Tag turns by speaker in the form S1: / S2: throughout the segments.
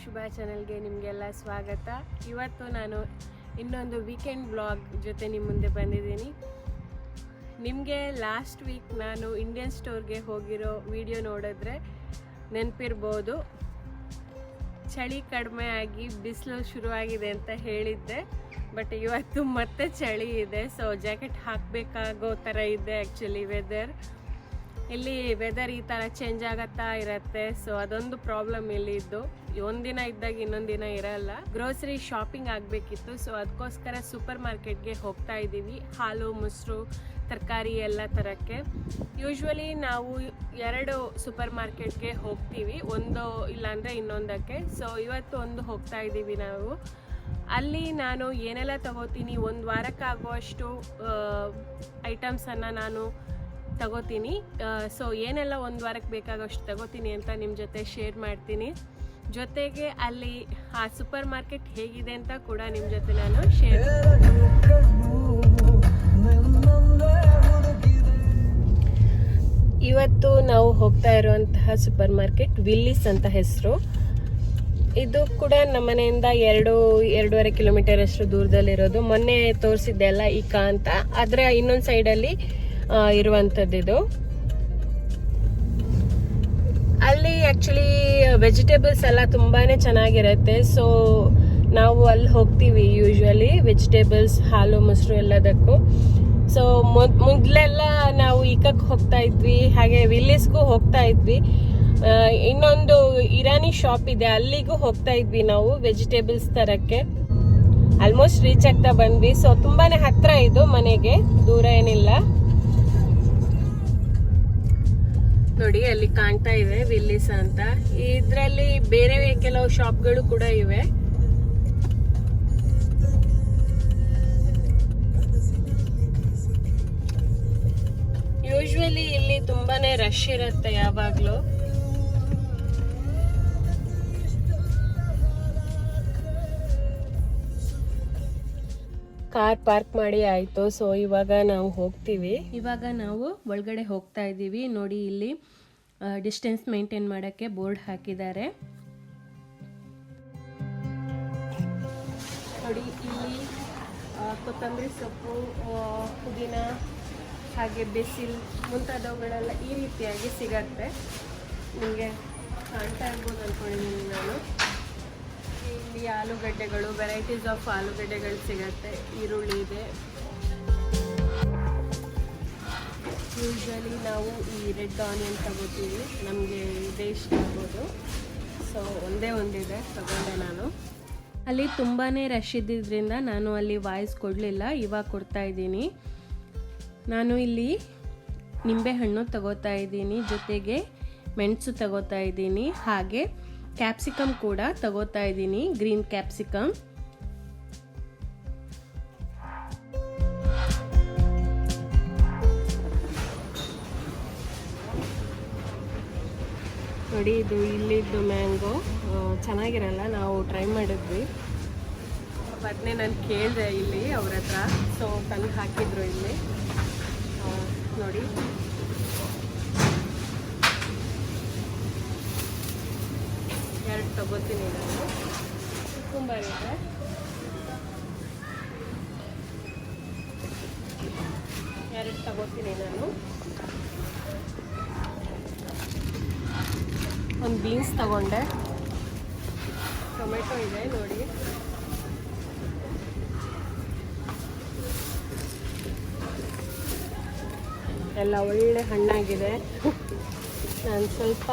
S1: ಶುಭ ಚಾನೆಲ್ಗೆ ನಿಮಗೆಲ್ಲ ಸ್ವಾಗತ. ಇವತ್ತು ನಾನು ಇನ್ನೊಂದು ವೀಕೆಂಡ್ ಬ್ಲಾಗ್ ಜೊತೆ ನಿಮ್ಮ ಮುಂದೆ ಬಂದಿದ್ದೀನಿ. ನಿಮಗೆ ಲಾಸ್ಟ್ ವೀಕ್ ನಾನು ಇಂಡಿಯನ್ ಸ್ಟೋರ್ಗೆ ಹೋಗಿರೋ ವಿಡಿಯೋ ನೋಡಿದ್ರೆ ನೆನಪಿರ್ಬೋದು. ಚಳಿ ಕಡಿಮೆ ಆಗಿ ಬಿಸಿಲು ಶುರುವಾಗಿದೆ ಅಂತ ಹೇಳಿದ್ದೆ, ಬಟ್ ಇವತ್ತು ಮತ್ತೆ ಚಳಿ ಇದೆ. ಸೊ ಜಾಕೆಟ್ ಹಾಕಬೇಕಾಗೋ ಥರ ಇದೆ ಆ್ಯಕ್ಚುಲಿ ವೆದರ್. ಇಲ್ಲಿ ವೆದರ್ ಈ ಥರ ಚೇಂಜ್ ಆಗತ್ತಾ ಇರತ್ತೆ. ಸೊ ಅದೊಂದು ಪ್ರಾಬ್ಲಮ್ ಇಲ್ಲಿ ಇದ್ದು, ಒಂದಿನ ಇದ್ದಾಗ ಇನ್ನೊಂದು ದಿನ ಇರಲ್ಲ. ಗ್ರೋಸರಿ ಶಾಪಿಂಗ್ ಆಗಬೇಕಿತ್ತು, ಸೊ ಅದಕ್ಕೋಸ್ಕರ ಸೂಪರ್ ಮಾರ್ಕೆಟ್ಗೆ ಹೋಗ್ತಾ ಇದ್ದೀವಿ. ಹಾಲು, ಮೊಸರು, ತರಕಾರಿ ಎಲ್ಲ ತರಕ್ಕೆ. ಯೂಶ್ವಲಿ ನಾವು 2 ಸೂಪರ್ ಮಾರ್ಕೆಟ್ಗೆ ಹೋಗ್ತೀವಿ, ಒಂದು ಇಲ್ಲಾಂದರೆ ಇನ್ನೊಂದಕ್ಕೆ. ಸೊ ಇವತ್ತು ಒಂದು ಹೋಗ್ತಾ ಇದ್ದೀವಿ ನಾವು. ಅಲ್ಲಿ ನಾನು ಏನೆಲ್ಲ ತಗೋತೀನಿ, ಒಂದು ವಾರಕ್ಕಾಗುವಷ್ಟು ಐಟಮ್ಸನ್ನು ನಾನು ತಗೋತೀನಿ. ಸೊ ಏನೆಲ್ಲ ಒಂದು ವಾರಕ್ಕೆ ಬೇಕಾಗೋಷ್ಟು ತಗೋತೀನಿ ಅಂತ ನಿಮ್ಮ ಜೊತೆ ಶೇರ್ ಮಾಡ್ತೀನಿ. ಜೊತೆಗೆ ಅಲ್ಲಿ ಆ ಸೂಪರ್ ಮಾರ್ಕೆಟ್ ಹೇಗಿದೆ ಅಂತ ಕೂಡ ನಿಮ್ಮ ಜೊತೆ ನಾನು ಶೇರ್. ಇವತ್ತು ನಾವು ಹೋಗ್ತಾ ಇರುವಂತಹ ಸೂಪರ್ ಮಾರ್ಕೆಟ್ ವಿಲ್ಲಿಸ್ ಅಂತ ಹೆಸರು. ಇದು ಕೂಡ ನಮ್ಮ ಮನೆಯಿಂದ 2-2.5 ಕಿಲೋಮೀಟರ್ ಅಷ್ಟು ದೂರದಲ್ಲಿರೋದು. ಮೊನ್ನೆ ತೋರಿಸಿದ್ದೆ ಅಲ್ಲ ಇಕಾ ಅಂತ, ಅದರ ಇನ್ನೊಂದು ಸೈಡಲ್ಲಿ ಇರುವಂಥದ್ದಿದು. ಅಲ್ಲಿ ಆ್ಯಕ್ಚುಲಿ ವೆಜಿಟೇಬಲ್ಸ್ ಎಲ್ಲ ತುಂಬಾ ಚೆನ್ನಾಗಿರುತ್ತೆ. ಸೊ ನಾವು ಅಲ್ಲಿ ಹೋಗ್ತೀವಿ ಯೂಶ್ವಲಿ ವೆಜಿಟೇಬಲ್ಸ್, ಹಾಲು, ಮೊಸರು ಎಲ್ಲದಕ್ಕೂ. ಸೊ ಮೊದಲೆಲ್ಲ ನಾವು ಇಕಕ್ಕೆ ಹೋಗ್ತಾ ಇದ್ವಿ, ಹಾಗೆ ವಿಲ್ಲಿಸ್ಗೂ ಹೋಗ್ತಾ ಇದ್ವಿ. ಇನ್ನೊಂದು ಇರಾನಿ ಶಾಪ್ ಇದೆ, ಅಲ್ಲಿಗೂ ಹೋಗ್ತಾ ಇದ್ವಿ ನಾವು ವೆಜಿಟೇಬಲ್ಸ್ ತರಕ್ಕೆ. ಆಲ್ಮೋಸ್ಟ್ ರೀಚ್ ಆಗ್ತಾ ಬಂದ್ವಿ. ಸೊ ತುಂಬಾನೇ ಹತ್ರ ಇದು ಮನೆಗೆ, ದೂರ ಏನಿಲ್ಲ. ನೋಡಿ ಅಲ್ಲಿ ಕಾಣ್ತಾ ಇದೆ ವಿಲ್ಲಿಸ್ ಅಂತ. ಇದರಲ್ಲಿ ಬೇರೆ ಕೆಲವು ಶಾಪ್ಗಳು ಕೂಡ ಇವೆ. ಯೂಶ್ವಲಿ ಇಲ್ಲಿ ತುಂಬಾನೇ ರಶ್ ಇರುತ್ತೆ ಯಾವಾಗ್ಲೂ. ಕಾರ್ ಪಾರ್ಕ್ ಮಾಡಿ ಆಯ್ತು. ಸೊ ಇವಾಗ ನಾವು ಹೋಗ್ತೀವಿ. ಇವಾಗ ನಾವು ಒಳಗಡೆ ಹೋಗ್ತಾ ಇದ್ದೀವಿ. ನೋಡಿ ಇಲ್ಲಿ ಡಿಸ್ಟೆನ್ಸ್ ಮೇಂಟೈನ್ ಮಾಡೋಕ್ಕೆ ಬೋರ್ಡ್ ಹಾಕಿದ್ದಾರೆ. ನೋಡಿ ಇಲ್ಲಿ ಕೊತ್ತಂಬರಿ ಸೊಪ್ಪು, ಪುದೀನ, ಹಾಗೆ ಬೆಸಿಲ್ ಮುಂತಾದವುಗಳೆಲ್ಲ ಈ ರೀತಿಯಾಗಿ ಸಿಗತ್ತೆ. ನಿಮಗೆ ಕಾಣ್ತಾ ಇರ್ಬೋದು ಅಂದ್ಕೊಂಡಿದ್ದೀನಿ ನಾನು. ಇಲ್ಲಿ ಆಲೂಗಡ್ಡೆಗಳು, ವೆರೈಟೀಸ್ ಆಫ್ ಆಲೂಗಡ್ಡೆಗಳು ಸಿಗತ್ತೆ. ಈರುಳ್ಳಿ ಇದೆ. ಯೂಶ್ವಲಿ ನಾವು ಈ ರೆಡ್ ಆನಿಯನ್ ತಗೋತೀವಿ, ನಮಗೆ ಇದೇ ಇಷ್ಟ ಆಗ್ಬೋದು. ಸೊ ಒಂದೇ ಒಂದಿದೆ, ತಗೊಂಡೆ ನಾನು. ಅಲ್ಲಿ ತುಂಬಾ ರಶ್ ಇದ್ದಿದ್ದರಿಂದ ನಾನು ಅಲ್ಲಿ ವಾಯ್ಸ್ ಕೊಡಲಿಲ್ಲ, ಇವಾಗ ಕೊಡ್ತಾ ಇದ್ದೀನಿ. ನಾನು ಇಲ್ಲಿ ನಿಂಬೆಹಣ್ಣು ತಗೋತಾ ಇದ್ದೀನಿ, ಜೊತೆಗೆ ಮೆಣಸು ತಗೋತಾ ಇದ್ದೀನಿ, ಹಾಗೆ ಕ್ಯಾಪ್ಸಿಕಮ್ ಕೂಡ ತಗೋತಾ ಇದ್ದೀನಿ, ಗ್ರೀನ್ ಕ್ಯಾಪ್ಸಿಕಮ್. ನೋಡಿ ಇದು ಇಲ್ಲಿದ್ದು ಮ್ಯಾಂಗೋ ಚೆನ್ನಾಗಿರಲ್ಲ, ನಾವು ಟ್ರೈ ಮಾಡಿದ್ವಿ. ಅದನ್ನೇ ನಾನು ಕೇಳಿದೆ ಇಲ್ಲಿ ಅವ್ರ ಹತ್ರ. ಸೊ ತಂದು ಹಾಕಿದ್ರು ಇಲ್ಲಿ. ನೋಡಿ ಎರಡು ತಗೋತೀನಿ ನಾನು. ಕುಕುಂಬರ್ ಇದೆ, ಎರಡು ತಗೋತೀನಿ ನಾನು. ಒಂದು ಬೀನ್ಸ್ ತಗೊಂಡೆ. ಟೊಮೆಟೊ ಇದೆ ನೋಡಿ. ಎಲ್ಲ ಒಳ್ಳೆ ಹಣ್ಣಾಗಿದೆ. ನಾನು ಸ್ವಲ್ಪ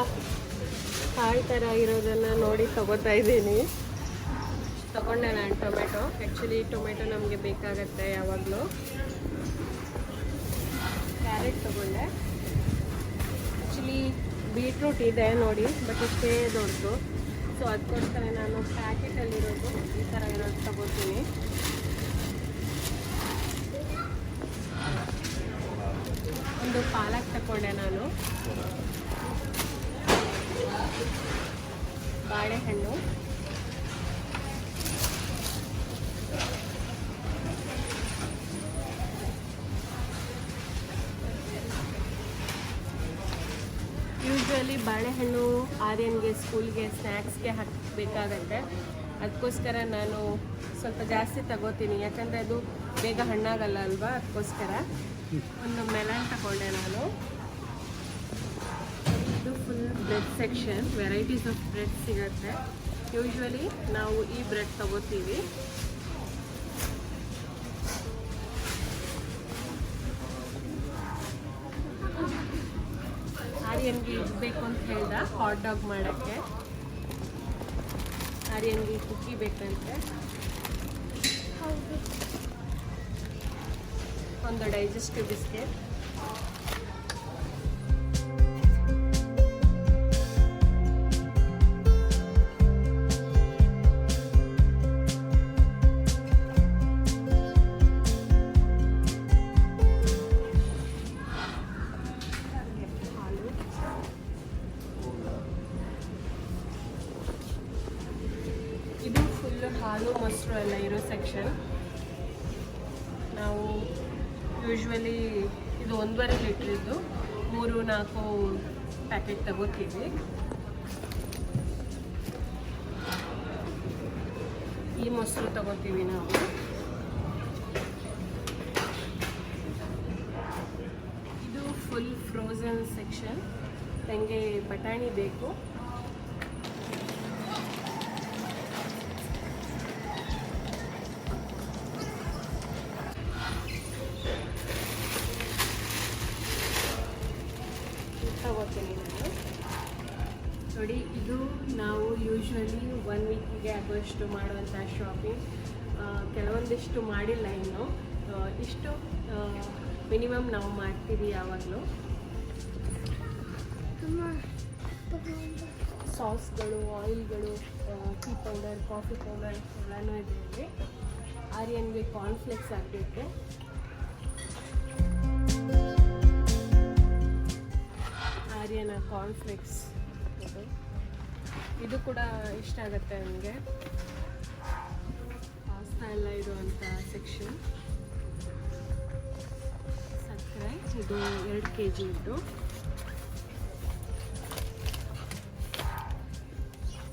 S1: ಕಾಳು ಥರ ಇರೋದನ್ನು ನೋಡಿ ತಗೋತಾ ಇದ್ದೀನಿ. ತಗೊಂಡೆ ನಾನು ಟೊಮೆಟೊ. ಆ್ಯಕ್ಚುಲಿ ಟೊಮೆಟೊ ನಮಗೆ ಬೇಕಾಗತ್ತೆ ಯಾವಾಗಲೂ. ಕ್ಯಾರೆಟ್ ತಗೊಂಡೆ. ಆ್ಯಕ್ಚುಲಿ ಬೀಟ್ರೂಟ್ ಇದೆ ನೋಡಿ, ಬಟ್ ಇಷ್ಟೇ ದೊಡ್ಡದು. ಸೊ ಅದಕ್ಕೋಸ್ಕರ ನಾನು ಪ್ಯಾಕೆಟಲ್ಲಿರೋದು ಈ ಥರ ಇರೋದು ತಗೋತೀನಿ. ಒಂದು ಪಾಲಕ್ ತಗೊಂಡೆ ನಾನು. ಬಾಳೆಹಣ್ಣು, ಯೂಶ್ವಲಿ ಬಾಳೆಹಣ್ಣು ಆರ್ಯನ್ಗೆ ಸ್ಕೂಲ್ಗೆ ಸ್ನ್ಯಾಕ್ಸ್ಗೆ ಹಾಕಬೇಕಾಗತ್ತೆ. ಅದಕ್ಕೋಸ್ಕರ ನಾನು ಸ್ವಲ್ಪ ಜಾಸ್ತಿ ತಗೋತೀನಿ, ಯಾಕಂದರೆ ಅದು ಬೇಗ ಹಣ್ಣಾಗಲ್ಲ ಅಲ್ವಾ. ಅದಕ್ಕೋಸ್ಕರ ಒಂದು ಮೆಲನ್ ತಗೊಂಡೆ ನಾನು. ಇದು full bread section, varieties of bread ಸಿಗುತ್ತೆ. ಯೂಶ್ವಲಿ ನಾವು ಈ ಬ್ರೆಡ್ ತಗೋತೀವಿ. ಆರ್ಯನ್ಗೆ ಇದು ಬೇಕು ಅಂತ ಹೇಳ್ದ ಹಾಟ್ ಡಾಗ್ ಮಾಡೋಕ್ಕೆ. ಆರ್ಯನ್ಗೆ ಕುಕ್ಕಿ ಬೇಕಂತೆ. ಒಂದು ಡೈಜೆಸ್ಟಿವ್ ಬಿಸ್ಕೆಟ್. ಇದು ಫುಲ್ಲು ಹಾಲು ಮೊಸರು ಎಲ್ಲ ಇರೋ ಸೆಕ್ಷನ್. ನಾವು ಯೂಶ್ವಲಿ ಇದು 1.5 ಲೀಟ್ರಿದ್ದು 3-4 ಪ್ಯಾಕೆಟ್ ತಗೋತೀವಿ. ಈ ಮೊಸರು ತಗೋತೀವಿ ನಾವು. ಇದು ಫುಲ್ ಫ್ರೋಝನ್ ಸೆಕ್ಷನ್. ನನಗೆ ಬಟಾಣಿ ಬೇಕು. ತಗೋತೀನಿ ನಾನು. ನೋಡಿ, ಇದು ನಾವು ಯೂಶ್ವಲಿ 1 ವೀಕಿಗೆ ಆಗೋಷ್ಟು ಮಾಡುವಂಥ ಶಾಪಿಂಗ್. ಕೆಲವೊಂದಿಷ್ಟು ಮಾಡಿಲ್ಲ ಇನ್ನು. ಇಷ್ಟು ಮಿನಿಮಮ್ ನಾವು ಮಾಡ್ತೀವಿ ಯಾವಾಗಲೂ. ಸಾಸ್ಗಳು, ಆಯಿಲ್ಗಳು, ಟೀ ಪೌಡರ್, ಕಾಫಿ ಪೌಡರ್ ಎಲ್ಲನೂ ಇದೆ. ಆರ್ಯನ್ಗೆ ಕಾರ್ನ್ಫ್ಲೇಕ್ಸ್ ಆಗಬೇಕು. ಆರ್ಯನ ಕಾರ್ನ್ಫ್ಲೇಕ್ಸ್ ಇದು ಕೂಡ ಇಷ್ಟ ಆಗುತ್ತೆ ನನಗೆ. ಪಾಸ್ತಾ ಎಲ್ಲ ಇರುವಂಥ ಸೆಕ್ಷನ್. ಸಕ್ಕರೆ ಇದು 2 kg ಇದ್ದು.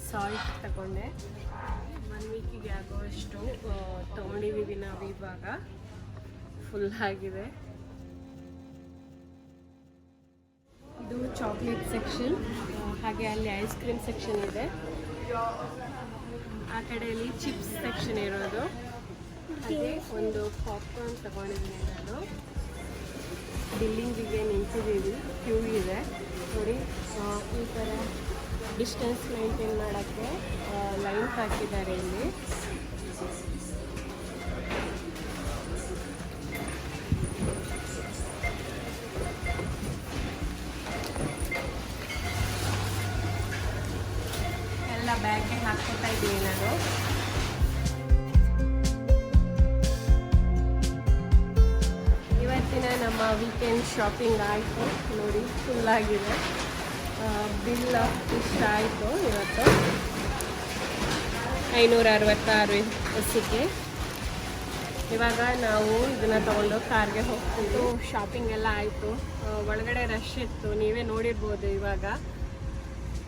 S1: ಸಾಲ್ಟ್ ತಗೊಂಡೆ. 1 ವೀಕಿಗೆ ಆಗೋಷ್ಟು ತೊಗೊಂಡಿದ್ದೀವಿ ನಾವು. ಇವಾಗ ಫುಲ್ ಆಗಿದೆ. ಇದು ಚಾಕ್ಲೇಟ್ ಸೆಕ್ಷನ್. ಹಾಗೆ ಅಲ್ಲಿ ಐಸ್ ಕ್ರೀಮ್ ಸೆಕ್ಷನ್ ಇದೆ. ಆ ಕಡೆಯಲ್ಲಿ ಚಿಪ್ಸ್ ಸೆಕ್ಷನ್ ಇರೋದು. ಹಾಗೆ ಒಂದು ಪಾಪ್ಕಾರ್ನ್ ತಗೊಂಡಿದ್ದೀನಿ ನಾನು. ಬಿಲ್ಲಿಂಗಿಗೆ ನಿಂತಿದ್ದೀವಿ, ಕ್ಯೂ ಇದೆ ನೋಡಿ. ಈ ಥರ ಡಿಸ್ಟೆನ್ಸ್ ಮೇಂಟೈನ್ ಮಾಡೋಕ್ಕೆ ಲೈನ್ ಹಾಕಿದ್ದಾರೆ ಇಲ್ಲಿ. ಎಲ್ಲ ಬ್ಯಾಗ್ಗೆ ಹಾಕ್ಕೊತಾ ಇದ್ದೀನಿ ನಾನು. ಇವತ್ತಿನ ನಮ್ಮ ವೀಕೆಂಡ್ ಶಾಪಿಂಗ್ ಆಯಿತು ನೋಡಿ. ಫುಲ್ಲಾಗಿದೆ. ಬಿಲ್ ಇಷ್ಟ ಆಯಿತು ಇವತ್ತು. 566 ಎಸ್ಸಿಗೆ. ಇವಾಗ ನಾವು ಇದನ್ನು ತೊಗೊಂಡು ಕಾರ್ಗೆ ಹೋಗ್ತಿದ್ದು. ಶಾಪಿಂಗ್ ಎಲ್ಲ ಆಯಿತು. ಒಳಗಡೆ ರಶ್ ಇತ್ತು, ನೀವೇ ನೋಡಿರ್ಬೋದು. ಇವಾಗ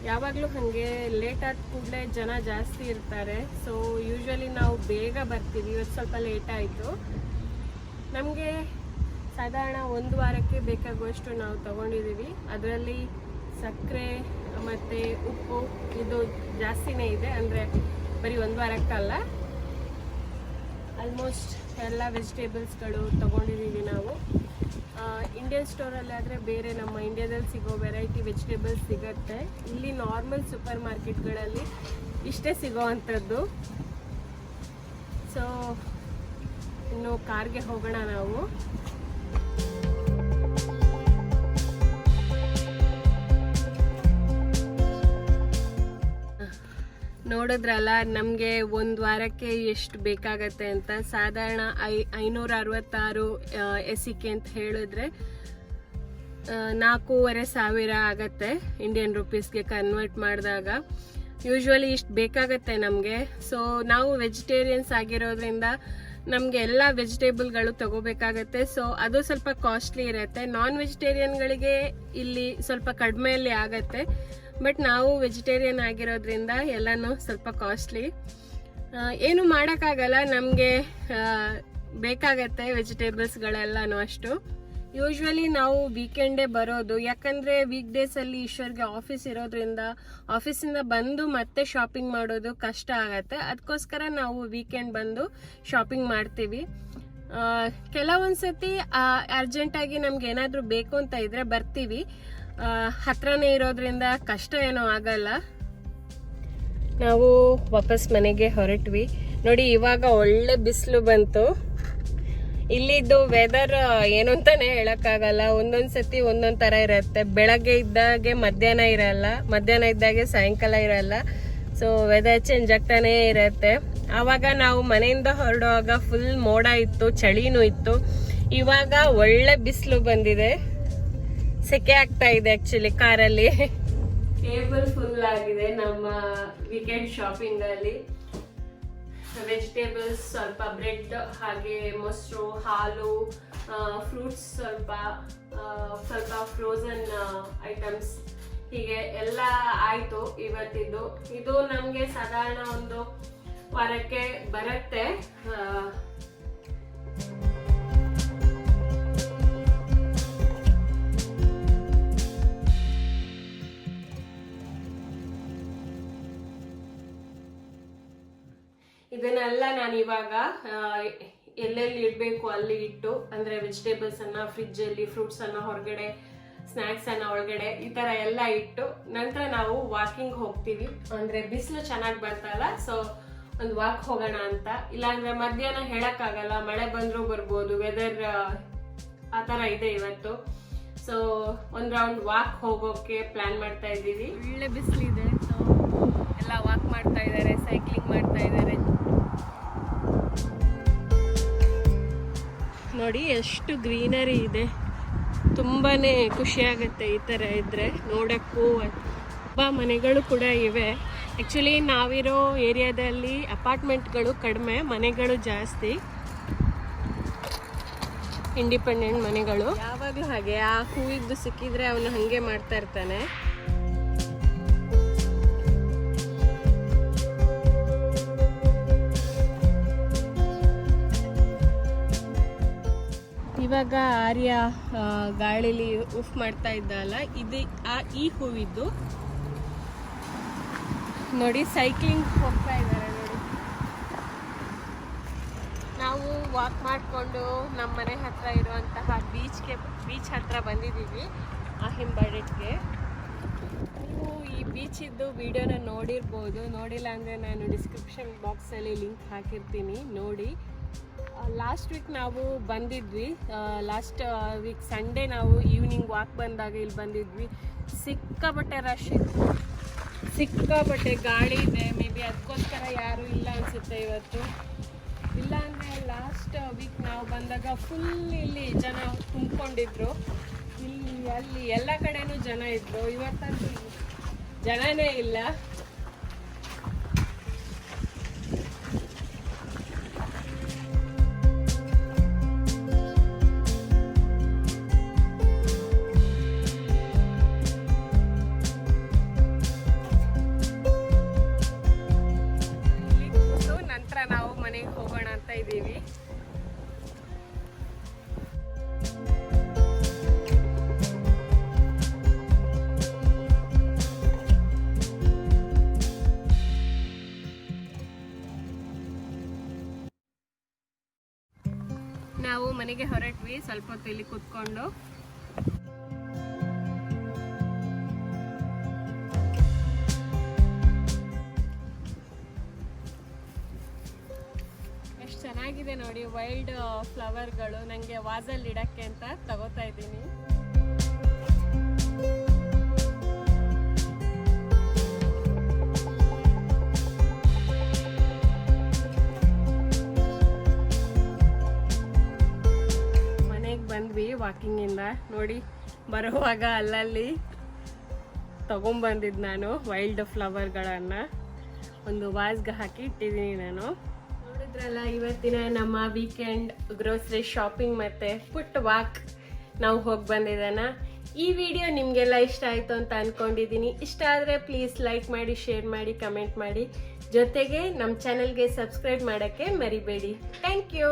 S1: ಯಾವಾಗಲೂ ಹಾಗೆ ಲೇಟ್ ಆದ ಕೂಡಲೇ ಜನ ಜಾಸ್ತಿ ಇರ್ತಾರೆ. ಸೊ ಯೂಶ್ವಲಿ ನಾವು ಬೇಗ ಬರ್ತೀವಿ. ಇವತ್ತು ಸ್ವಲ್ಪ ಲೇಟ್ ಆಯಿತು. ನಮಗೆ ಸಾಧಾರಣ 1 ವಾರಕ್ಕೆ ಬೇಕಾಗುವಷ್ಟು ನಾವು ತೊಗೊಂಡಿದ್ದೀವಿ. ಅದರಲ್ಲಿ ಸಕ್ಕರೆ ಮತ್ತು ಉಪ್ಪು ಇದು ಜಾಸ್ತಿನೇ ಇದೆ. ಅಂದರೆ ಬರೀ 1 ವಾರಕ್ಕಲ್ಲ, ಆಲ್ಮೋಸ್ಟ್ ಎಲ್ಲ ವೆಜಿಟೇಬಲ್ಸ್ಗಳು ತೊಗೊಂಡಿದ್ದೀವಿ ನಾವು. ಇಂಡಿಯನ್ ಸ್ಟೋರಲ್ಲಿ ಆದರೆ ಬೇರೆ ನಮ್ಮ ಇಂಡಿಯಾದಲ್ಲಿ ಸಿಗೋ ವೆರೈಟಿ ವೆಜಿಟೇಬಲ್ಸ್ ಸಿಗುತ್ತೆ. ಇಲ್ಲಿ ನಾರ್ಮಲ್ ಸೂಪರ್ ಮಾರ್ಕೆಟ್ಗಳಲ್ಲಿ ಇಷ್ಟೇ ಸಿಗೋ ಅಂಥದ್ದು. ಸೊ ಇನ್ನು ಕಾರ್ಗೆ ಹೋಗೋಣ ನಾವು. ನೋಡಿದ್ರಲ್ಲ ನಮಗೆ 1 ವಾರಕ್ಕೆ ಎಷ್ಟು ಬೇಕಾಗತ್ತೆ ಅಂತ. ಸಾಧಾರಣ 566 ಎಸ್ಸಿಕೆ ಅಂತ ಹೇಳಿದ್ರೆ 4,500 ಆಗತ್ತೆ ಇಂಡಿಯನ್ ರುಪೀಸ್ಗೆ ಕನ್ವರ್ಟ್ ಮಾಡಿದಾಗ. ಯೂಶ್ವಲಿ ಇಷ್ಟು ಬೇಕಾಗತ್ತೆ ನಮಗೆ. ಸೊ ನಾವು ವೆಜಿಟೇರಿಯನ್ಸ್ ಆಗಿರೋದ್ರಿಂದ ನಮಗೆ ಎಲ್ಲ ವೆಜಿಟೇಬಲ್ಗಳು ತಗೋಬೇಕಾಗತ್ತೆ. ಸೊ ಅದು ಸ್ವಲ್ಪ ಕಾಸ್ಟ್ಲಿ ಇರುತ್ತೆ. ನಾನ್ ವೆಜಿಟೇರಿಯನ್ಗಳಿಗೆ ಇಲ್ಲಿ ಸ್ವಲ್ಪ ಕಡಿಮೆಯಲ್ಲಿ ಆಗತ್ತೆ. ಬಟ್ ನಾವು ವೆಜಿಟೇರಿಯನ್ ಆಗಿರೋದ್ರಿಂದ ಎಲ್ಲನೂ ಸ್ವಲ್ಪ ಕಾಸ್ಟ್ಲಿ. ಏನು ಮಾಡೋಕ್ಕಾಗಲ್ಲ, ನಮಗೆ ಬೇಕಾಗತ್ತೆ ವೆಜಿಟೇಬಲ್ಸ್ಗಳೆಲ್ಲನೂ ಅಷ್ಟು. ಯೂಶ್ವಲಿ ನಾವು ವೀಕೆಂಡೇ ಬರೋದು, ಯಾಕಂದರೆ ವೀಕ್ ಡೇಸಲ್ಲಿ ಈಶ್ವರ್ಗೆ ಆಫೀಸ್ ಇರೋದ್ರಿಂದ ಆಫೀಸಿಂದ ಬಂದು ಮತ್ತೆ ಶಾಪಿಂಗ್ ಮಾಡೋದು ಕಷ್ಟ ಆಗತ್ತೆ. ಅದಕ್ಕೋಸ್ಕರ ನಾವು ವೀಕೆಂಡ್ ಬಂದು ಶಾಪಿಂಗ್ ಮಾಡ್ತೀವಿ. ಕೆಲವೊಂದ್ಸತಿ ಅರ್ಜೆಂಟಾಗಿ ನಮ್ಗೆ ಏನಾದರೂ ಬೇಕು ಅಂತ ಇದ್ರೆ ಬರ್ತೀವಿ. ಹತ್ರನೇ ಇರೋದ್ರಿಂದ ಕಷ್ಟ ಏನೋ ಆಗಲ್ಲ. ನಾವು ವಾಪಸ್ ಮನೆಗೆ ಹೊರಟ್ವಿ. ನೋಡಿ, ಇವಾಗ ಒಳ್ಳೆ ಬಿಸಿಲು ಬಂತು. ಇಲ್ಲಿದ್ದು ವೆದರ್ ಏನು ಅಂತಾನೆ ಹೇಳಕ್ಕಾಗಲ್ಲ. ಒಂದೊಂದ್ಸತಿ ಒಂದೊಂದ್ ತರ ಇರುತ್ತೆ. ಬೆಳಗ್ಗೆ ಇದ್ದಾಗೆ ಮಧ್ಯಾಹ್ನ ಇರಲ್ಲ, ಮಧ್ಯಾಹ್ನ ಇದ್ದಾಗೆ ಸಾಯಂಕಾಲ ಇರಲ್ಲ. ಸೊ ವೆದರ್ ಚೇಂಜ್ ಆಗ್ತಾನೆ ಇರುತ್ತೆ. ಆವಾಗ ನಾವು ಮನೆಯಿಂದ ಹೊರಡುವಾಗ ಫುಲ್ ಮೋಡ ಇತ್ತು, ಚಳಿನೂ ಇತ್ತು. ಇವಾಗ ಒಳ್ಳೆ ಬಿಸಿಲು ಬಂದಿದೆ, ಸೆಕೆ ಆಗ್ತಾ ಇದೆ ಆಕ್ಚುಲಿ ಕಾರಲ್ಲಿ. ಟೇಬಲ್ ಫುಲ್ ಆಗಿದೆ ನಮ್ಮ ವೀಕೆಂಡ್ ಶಾಪಿಂಗ್ ಅಲ್ಲಿ. ವೆಜಿಟೇಬಲ್ಸ್ ಸ್ವಲ್ಪ, ಬ್ರೆಡ್, ಹಾಗೆ ಮೊಸರು, ಹಾಲು, ಫ್ರೂಟ್ಸ್ ಸ್ವಲ್ಪ ಫ್ರೋಸನ್ ಐಟಮ್ಸ್, ಹೀಗೆ ಎಲ್ಲ ಆಯ್ತು ಇವತ್ತಿದ್ದು. ಇದು ನಮ್ಗೆ ಸಾಧಾರಣ ಒಂದು ವಾರಕ್ಕೆ ಬರುತ್ತೆ. ಇದನ್ನೆಲ್ಲ ನಾನು ಇವಾಗ ಎಲ್ಲೆಲ್ಲಿ ಇಡಬೇಕು ಅಲ್ಲಿ ಇಟ್ಟು, ಅಂದ್ರೆ ವೆಜಿಟೇಬಲ್ಸ್ ಅನ್ನ ಫ್ರಿಜ್ ಅಲ್ಲಿ, ಫ್ರೂಟ್ಸ್ ಅನ್ನ ಹೊರಗಡೆ, ಸ್ನಾಕ್ಸ್ ಅನ್ನ ಒಳಗಡೆ, ಈ ತರ ಎಲ್ಲ ಇಟ್ಟು ನಂತರ ನಾವು ವಾಕಿಂಗ್ ಹೋಗ್ತೀವಿ. ಅಂದ್ರೆ ಬಿಸಿಲು ಚೆನ್ನಾಗಿ ಬರ್ತಲ್ಲ, ಸೊ ಒಂದು ವಾಕ್ ಹೋಗೋಣ ಅಂತ. ಇಲ್ಲಾಂದ್ರೆ ಮಧ್ಯಾಹ್ನ ಹೇಳಕ್ಕಾಗಲ್ಲ, ಮಳೆ ಬಂದ್ರೂ ಬರ್ಬೋದು, ವೆದರ್ ಆ ತರ ಇದೆ ಇವತ್ತು. ಸೊ ಒಂದ್ ರೌಂಡ್ ವಾಕ್ ಹೋಗೋಕೆ ಪ್ಲಾನ್ ಮಾಡ್ತಾ ಇದ್ದೀವಿ. ಒಳ್ಳೆ ಬಿಸಿಲಿದೆ, ಸೊ ಎಲ್ಲ ವಾಕ್ ಮಾಡ್ತಾ ಇದ್ದಾರೆ, ಸೈಕ್ಲಿಂಗ್ ಮಾಡ್ತಾ ಇದ್ದಾರೆ. ನೋಡಿ ಎಷ್ಟು ಗ್ರೀನರಿ ಇದೆ, ತುಂಬಾನೇ ಖುಷಿ ಆಗುತ್ತೆ ಈ ಥರ ಇದ್ರೆ ನೋಡಕ್ಕೂ. ತುಂಬ ಮನೆಗಳು ಕೂಡ ಇವೆ. ಆ್ಯಕ್ಚುಲಿ ನಾವಿರೋ ಏರಿಯಾದಲ್ಲಿ ಅಪಾರ್ಟ್ಮೆಂಟ್ಗಳು ಕಡಿಮೆ, ಮನೆಗಳು ಜಾಸ್ತಿ, ಇಂಡಿಪೆಂಡೆಂಟ್ ಮನೆಗಳು. ಯಾವಾಗಲೂ ಹಾಗೆ, ಆ ಹೂವಿದ್ದು ಸಿಕ್ಕಿದ್ರೆ ಅವನು ಹಾಗೆ ಮಾಡ್ತಾ ಇರ್ತಾನೆ. ಇವಾಗ ಆರ್ಯ ಗಾಳಿಲಿ ಉಫ್ ಮಾಡ್ತಾ ಇದ್ದಲ್ಲ, ಇದು ಈ ಹೂವಿದ್ದು. ನೋಡಿ, ಸೈಕ್ಲಿಂಗ್ ಹೋಗ್ತಾ ಇದ್ದಾರೆ ನೋಡಿ. ನಾವು ವಾಕ್ ಮಾಡಿಕೊಂಡು ನಮ್ಮ ಮನೆ ಹತ್ರ ಇರುವಂತಹ ಬೀಚ್ ಹತ್ರ ಬಂದಿದ್ದೀವಿ, ಆಹಿಂಬಾಡೆಟ್ಗೆ. ನೀವು ಈ ಬೀಚಿದ್ದು ವಿಡಿಯೋನ ನೋಡಿರ್ಬೋದು, ನೋಡಿಲ್ಲ ಅಂದರೆ ನಾನು ಡಿಸ್ಕ್ರಿಪ್ಷನ್ ಬಾಕ್ಸಲ್ಲಿ ಲಿಂಕ್ ಹಾಕಿರ್ತೀನಿ, ನೋಡಿ. ಲಾಸ್ಟ್ ವೀಕ್ ನಾವು ಬಂದಿದ್ವಿ, ಲಾಸ್ಟ್ ವೀಕ್ ಸಂಡೇ ನಾವು ಈವ್ನಿಂಗ್ ವಾಕ್ ಬಂದಾಗ ಇಲ್ಲಿ ಬಂದಿದ್ವಿ. ಸಿಕ್ಕಾಪಟ್ಟೆ ರಶ್ ಇತ್ತು, ಸಿಕ್ಕಾಪಟ್ಟೆ ಗಾಡಿ ಇದೆ. ಮೇ ಬಿ ಅದಕ್ಕೋಸ್ಕರ ಯಾರೂ ಇಲ್ಲ ಅನಿಸುತ್ತೆ ಇವತ್ತು. ಇಲ್ಲ ಅಂದರೆ ಲಾಸ್ಟ್ ವೀಕ್ ನಾವು ಬಂದಾಗ ಫುಲ್ ಇಲ್ಲಿ ಜನ ತುಂಬಿಕೊಂಡಿದ್ರು. ಇಲ್ಲಿ ಅಲ್ಲಿ ಎಲ್ಲ ಕಡೆನೂ ಜನ ಇದ್ರು. ಇವತ್ತಂತೂ ಜನನೇ ಇಲ್ಲ. ನಾವು ಮನೆಗೆ ಹೋಗೋಣ ಅಂತ ಇದ್ದೀವಿ. ನಾವು ಮನೆಗೆ ಹೊರಟ್ವಿ, ಸ್ವಲ್ಪ ಹೊತ್ತು ಇಲ್ಲಿ ಕೂತ್ಕೊಂಡು. ಎಷ್ಟು ಚೆನ್ನಾಗಿದೆ ನೋಡಿ ವೈಲ್ಡ್ ಫ್ಲವರ್ಗಳು. ನನಗೆ ವಾಸಲ್ಲಿ ಇಡಕ್ಕೆ ಅಂತ ತಗೋತಾ ಇದ್ದೀನಿ. ಮನೆಗೆ ಬಂದ್ವಿ ವಾಕಿಂಗಿಂದ. ನೋಡಿ, ಬರುವಾಗ ಅಲ್ಲಲ್ಲಿ ತಗೊಂಬಂದಿದ್ದು ನಾನು ವೈಲ್ಡ್ ಫ್ಲವರ್ಗಳನ್ನು ಒಂದು ವಾಸ್ಗೆ ಹಾಕಿ ಇಟ್ಟಿದ್ದೀನಿ ನಾನು. ನೋಡಿದ್ರಲ್ಲ ಇವತ್ತಿನ ನಮ್ಮ ವೀಕೆಂಡ್ ಗ್ರೋಸರಿ ಶಾಪಿಂಗ್ ಮತ್ತೆ ಪುಟ್ ವಾಕ್ ನಾವು ಹೋಗಿ ಬಂದಿದ್ದಾನ. ಈ ವಿಡಿಯೋ ನಿಮಗೆಲ್ಲ ಇಷ್ಟ ಆಯಿತು ಅಂತ ಅಂದ್ಕೊಂಡಿದ್ದೀನಿ. ಇಷ್ಟ ಆದರೆ ಪ್ಲೀಸ್ ಲೈಕ್ ಮಾಡಿ, ಶೇರ್ ಮಾಡಿ, ಕಮೆಂಟ್ ಮಾಡಿ, ಜೊತೆಗೆ ನಮ್ಮ ಚಾನಲ್ಗೆ ಸಬ್ಸ್ಕ್ರೈಬ್ ಮಾಡೋಕ್ಕೆ ಮರಿಬೇಡಿ. Thank you.